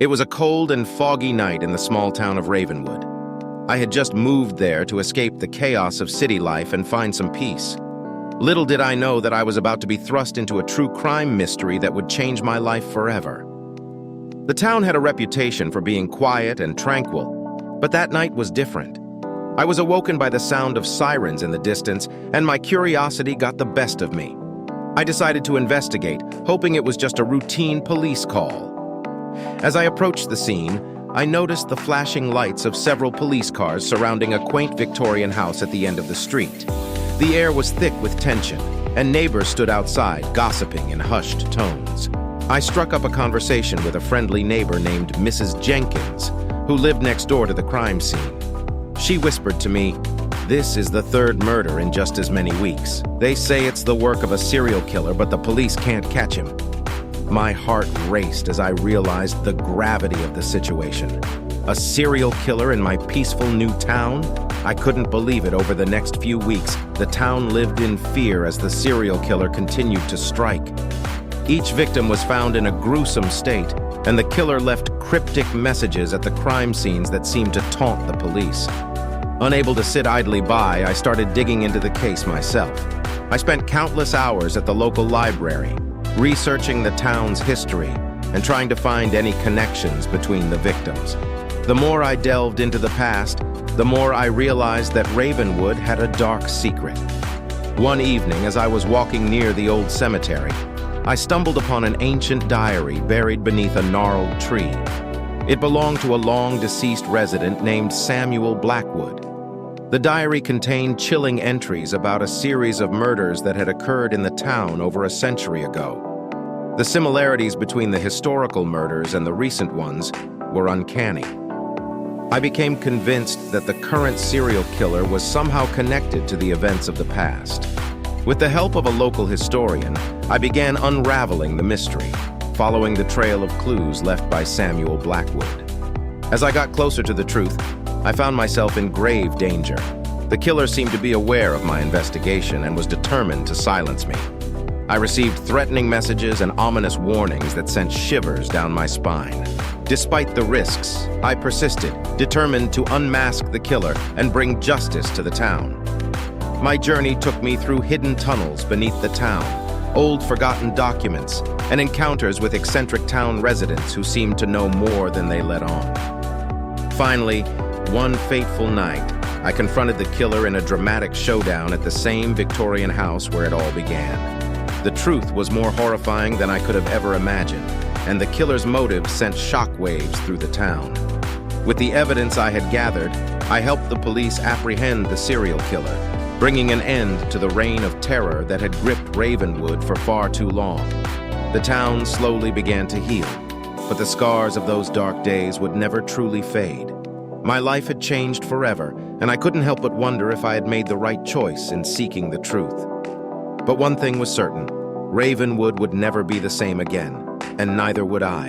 It was a cold and foggy night in the small town of Ravenwood. I had just moved there to escape the chaos of city life and find some peace. Little did I know that I was about to be thrust into a true crime mystery that would change my life forever. The town had a reputation for being quiet and tranquil, but that night was different. I was awoken by the sound of sirens in the distance, and my curiosity got the best of me. I decided to investigate, hoping it was just a routine police call. As I approached the scene, I noticed the flashing lights of several police cars surrounding a quaint Victorian house at the end of the street. The air was thick with tension, and neighbors stood outside, gossiping in hushed tones. I struck up a conversation with a friendly neighbor named Mrs. Jenkins, who lived next door to the crime scene. She whispered to me, "This is the third murder in just as many weeks. They say it's the work of a serial killer, but the police can't catch him." My heart raced as I realized the gravity of the situation. A serial killer in my peaceful new town? I couldn't believe it. Over the next few weeks, the town lived in fear as the serial killer continued to strike. Each victim was found in a gruesome state, and the killer left cryptic messages at the crime scenes that seemed to taunt the police. Unable to sit idly by, I started digging into the case myself. I spent countless hours at the local library, researching the town's history and trying to find any connections between the victims. The more I delved into the past, the more I realized that Ravenwood had a dark secret. One evening, as I was walking near the old cemetery, I stumbled upon an ancient diary buried beneath a gnarled tree. It belonged to a long-deceased resident named Samuel Blackwood. The diary contained chilling entries about a series of murders that had occurred in the town over a century ago. The similarities between the historical murders and the recent ones were uncanny. I became convinced that the current serial killer was somehow connected to the events of the past. With the help of a local historian, I began unraveling the mystery, following the trail of clues left by Samuel Blackwood. As I got closer to the truth, I found myself in grave danger. The killer seemed to be aware of my investigation and was determined to silence me. I received threatening messages and ominous warnings that sent shivers down my spine. Despite the risks, I persisted, determined to unmask the killer and bring justice to the town. My journey took me through hidden tunnels beneath the town, old forgotten documents, and encounters with eccentric town residents who seemed to know more than they let on. Finally, one fateful night, I confronted the killer in a dramatic showdown at the same Victorian house where it all began. The truth was more horrifying than I could have ever imagined, and the killer's motive sent shockwaves through the town. With the evidence I had gathered, I helped the police apprehend the serial killer, bringing an end to the reign of terror that had gripped Ravenwood for far too long. The town slowly began to heal, but the scars of those dark days would never truly fade. My life had changed forever, and I couldn't help but wonder if I had made the right choice in seeking the truth. But one thing was certain: Ravenwood would never be the same again, and neither would I.